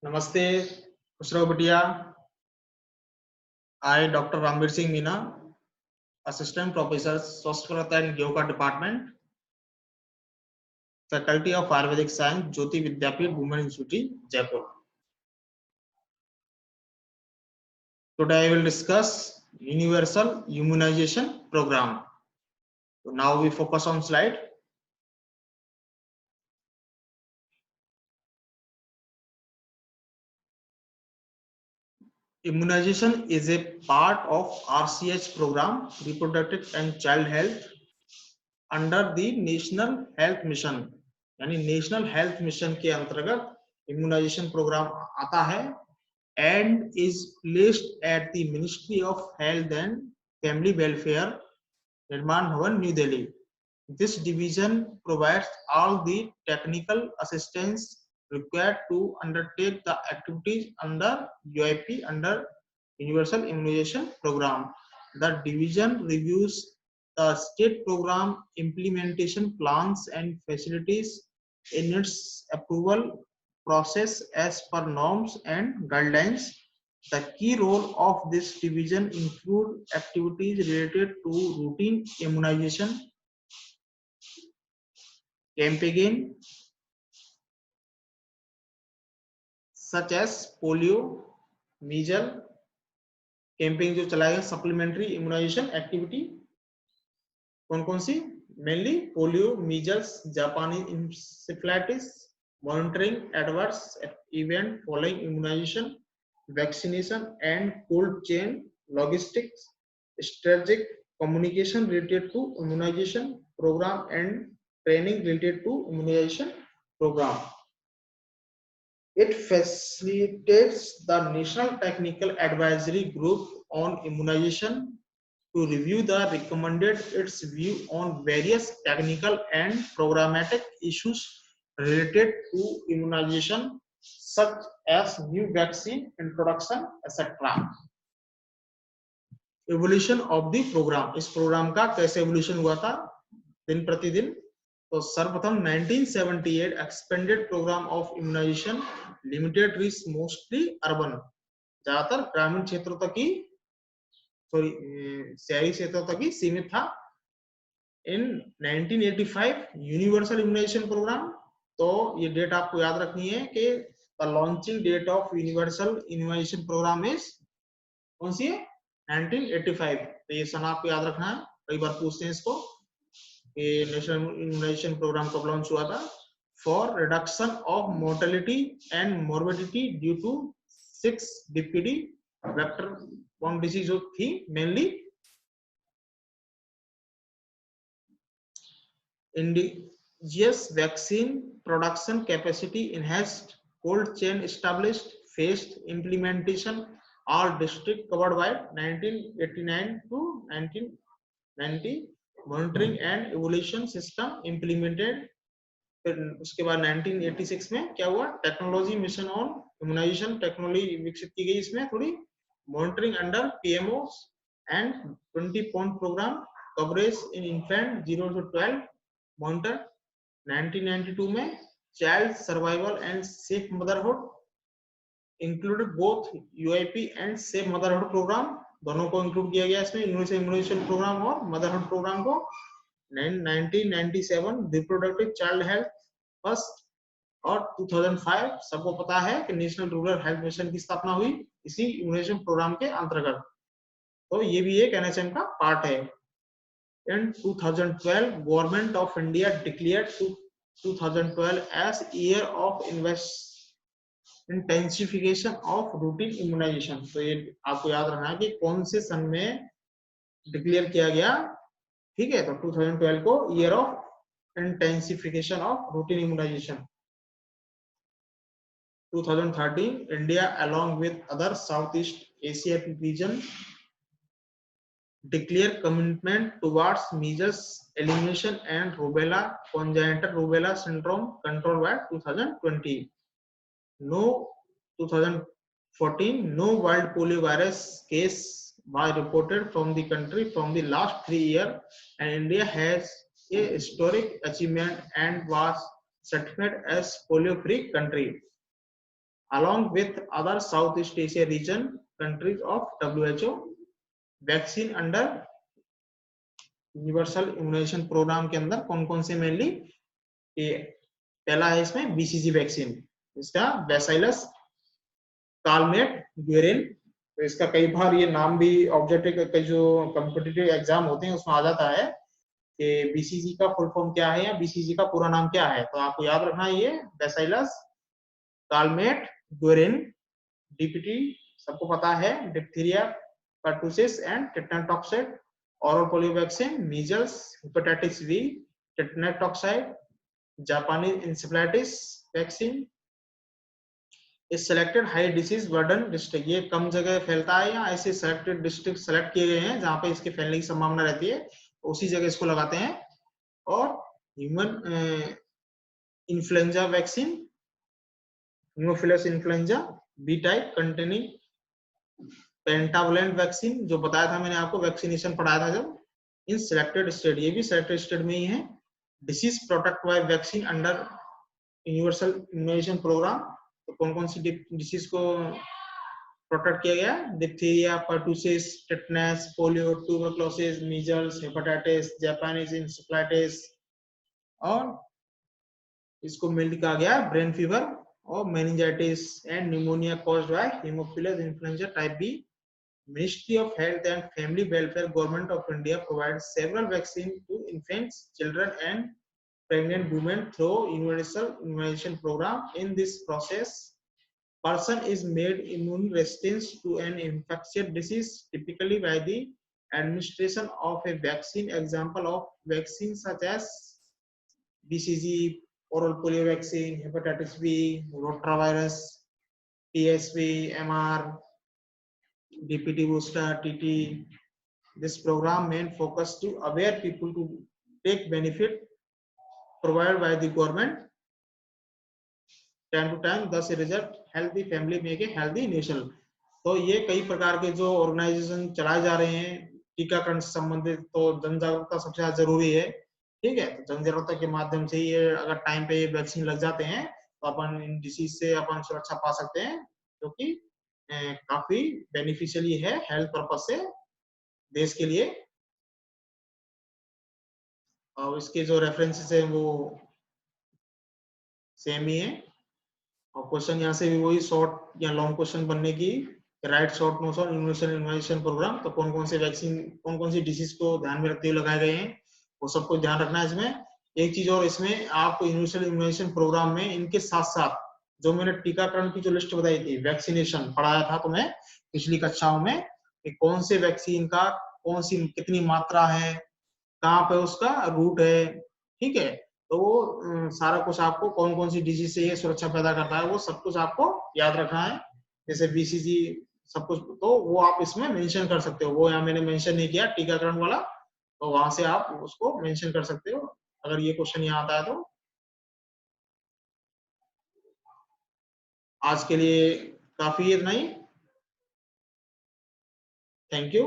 नमस्ते खुसरो बिटिया। I doctor Ramveer Singh Meena, assistant professor Swasthya and yoga department, faculty of Ayurvedic science, Jyoti Vidyapeeth, women institute, Jaipur. Today I will discuss universal immunization program. So now we focus on slide. Immunization is a part of RCH program, reproductive and child health, under the national health mission, यानी national health mission के अंतर्गत immunisation programme आता है and is placed at the ministry of health and family welfare, निर्माण भवन, new Delhi. This division provides all the technical assistance required to undertake the activities under UIP, under Universal Immunization Program. The division reviews the state program implementation plans and facilities in its approval process as per norms and guidelines. The key role of this division include activities related to routine immunization, campaign such as polio, measles, campaign जो चलाएगा, supplementary immunisation activity कौन कौन सी, mainly polio, measles, जापानी encephalitis, monitoring adverse event following immunisation, vaccination and cold chain logistics, strategic communication related to immunisation programme and training related to immunisation programme. It facilitates the National Technical Advisory Group on Immunization to review the recommended its view on various technical and programmatic issues related to immunization, such as new vaccine introduction, etc. Evolution of the program. इस programme का कैसे evolution हुआ था दिन प्रतिदिन. तो सर्वप्रथम 1978 expanded programme of immunisation limited reach mostly urban, ज्यादातर ग्रामीण क्षेत्रों तक ही, सॉरी शहरी क्षेत्रों तक ही सीमित था. इन 1985 यूनिवर्सल इम्यूनाइजेशन प्रोग्राम, तो ये डेट आपको याद रखनी है कि the launching date of universal immunisation programme is कौन सी है, 1985. तो ये सन आपको याद रखना है, कई बार पूछते हैं इसको. नेशनल इम्यूनाइजेशन प्रोग्राम कब लॉन्च हुआ था? For reduction of mortality and morbidity due to 6 DPD vector borne disease जो थी, mainly indigenous vaccine production capacity enhanced, cold chain established, phased implementation, all district covered by 1989 to 1990, monitoring and evaluation system implemented. फिर उसके बाद 1986 में क्या हुआ, technology mission on immunisation technology विकसित की गई, इसमें थोड़ी monitoring under PMO and 20 point programme coverage in infant 0 to 12 monitor. 1992 में child survival and safe motherhood included both UIP and safe motherhood programme, दोनों को इंक्लूड किया गया इसमें, इम्यूनाइजेशन प्रोग्राम और मदरहुड प्रोग्राम को. 1997 रिप्रोडक्टिव चाइल्ड हेल्थ फर्स्ट, और 2005 सबको पता है कि नेशनल रूरल हेल्थ मिशन की स्थापना हुई इसी इम्यूनाइजेशन प्रोग्राम के अंतर्गत. तो ये भी एक NHM का पार्ट है. In 2012 government of India declared 2012 as year of intensification of routine immunisation. तो ये आपको याद रखना है कि कौन से सन में डिक्लेयर किया गया, ठीक है. तो 2012 को year of intensification of routine immunisation. 2013 India along with other Southeast Asia region declare commitment towards measles elimination and rubella, congenital rubella syndrome control by 2020. No 2014 no wild polio virus case was reported from the country from the last 3 years, and India has a historic achievement and was certified as polio free country. along with other Southeast Asia region countries of WHO. Vaccine under universal immunisation programme के अंदर कौन कौन से mainly, पहला है इसमें BCG vaccine, इसका bacillus Calmette Guerin. तो इसका कई बार ये नाम भी ऑब्जेक्टिव के जो कॉम्पिटिटिव एग्जाम होते हैं उसमें आ जाता है कि बीसीजी का फुल फॉर्म क्या है या बीसीजी का पूरा नाम क्या है। तो आपको याद रखना है ये बैसिलस कालमेट ग्वेरिन। डीपीटी सबको पता है, diphtheria pertussis and tetanus toxoid, oral polio vaccine, measles, hepatitis B, tetanus toxoid, Japanese encephalitis vaccine। इस selected high disease burden district, ये कम जगह फैलता है या ऐसे सेलेक्टेड डिस्ट्रिक्ट सेलेक्ट किए गए हैं जहां पे इसके फैलने की संभावना रहती है, उसी जगह इसको लगाते हैं। और human influenza vaccine, haemophilus influenza B type containing pentavalent vaccine, जो बताया था मैंने आपको, वैक्सीनेशन पढ़ाया था जब, इन सिलेक्टेड स्टेट, ये भी सिलेक्टेड स्टेट में ही है। Disease protect by vaccine under universal immunisation programme, तो कौन कौन सी डिसीज को प्रोटेक्ट किया गया, diphtheria, pertussis, tetanus, polio, tuberculosis, measles, hepatitis, Japanese encephalitis, और इसको मेनली कहा गया ब्रेन फीवर और meningitis and pneumonia caused by haemophilus influenzae type B. Ministry of Health and Family Welfare, Government of India provides several vaccines to infants, children, and pregnant women through universal immunization program. In this process, person is made immune resistant to an infectious disease, typically by the administration of a vaccine. Example of vaccines such as BCG, oral polio vaccine, hepatitis B, rotavirus, PSV, MR, DPT booster, TT. This program main focus to aware people to take benefit provided by the government time to time, thus result healthy family make a healthy nation। तो ये कई प्रकार के जो organisation चलाए जा रहे हैं टीकाकरण से संबंधित, तो जन जागरूकता सबसे ज्यादा जरूरी है। ठीक है, तो जन जागरूकता के माध्यम से ये अगर टाइम पे ये वैक्सीन लग जाते हैं तो अपन इन डिसीज से अपन सुरक्षा पा सकते हैं, जो कि काफी बेनिफिशियली है हेल्थ पर्पज से देश के लिए। और इसके जो रेफरेंसेस है वो सेम ही है, और क्वेश्चन यहाँ से भी वही शॉर्ट या लॉन्ग क्वेश्चन बनने की, राइट शॉर्ट नोट्स और इम्यूनाइजेशन प्रोग्राम। तो कौन कौन से वैक्सीन कौन कौन सी डिसीज को ध्यान में रखते हुए लगाए गए हैं वो सबको ध्यान रखना है इसमें। एक चीज और, इसमें आपको यूनिवर्सल इम्यूनाइजेशन प्रोग्राम में इनके साथ साथ जो मैंने टीकाकरण की जो लिस्ट बताई थी, वैक्सीनेशन पढ़ाया था तुम्हें पिछली कक्षाओं में कि कौन से वैक्सीन का कौन सी कितनी मात्रा है, कहाँ पे उसका रूट है। ठीक है, तो वो सारा कुछ आपको कौन कौन सी डिजीज से ये सुरक्षा पैदा करता है वो सब कुछ आपको याद रखना है। जैसे बीसीजी सब कुछ, तो वो आप इसमें मेंशन कर सकते हो, वो यहाँ मैंने मेंशन नहीं किया टीकाकरण वाला, तो वहां से आप उसको मेंशन कर सकते हो अगर ये क्वेश्चन यहाँ आता है तो। आज के लिए काफी इतना ही, थैंक यू।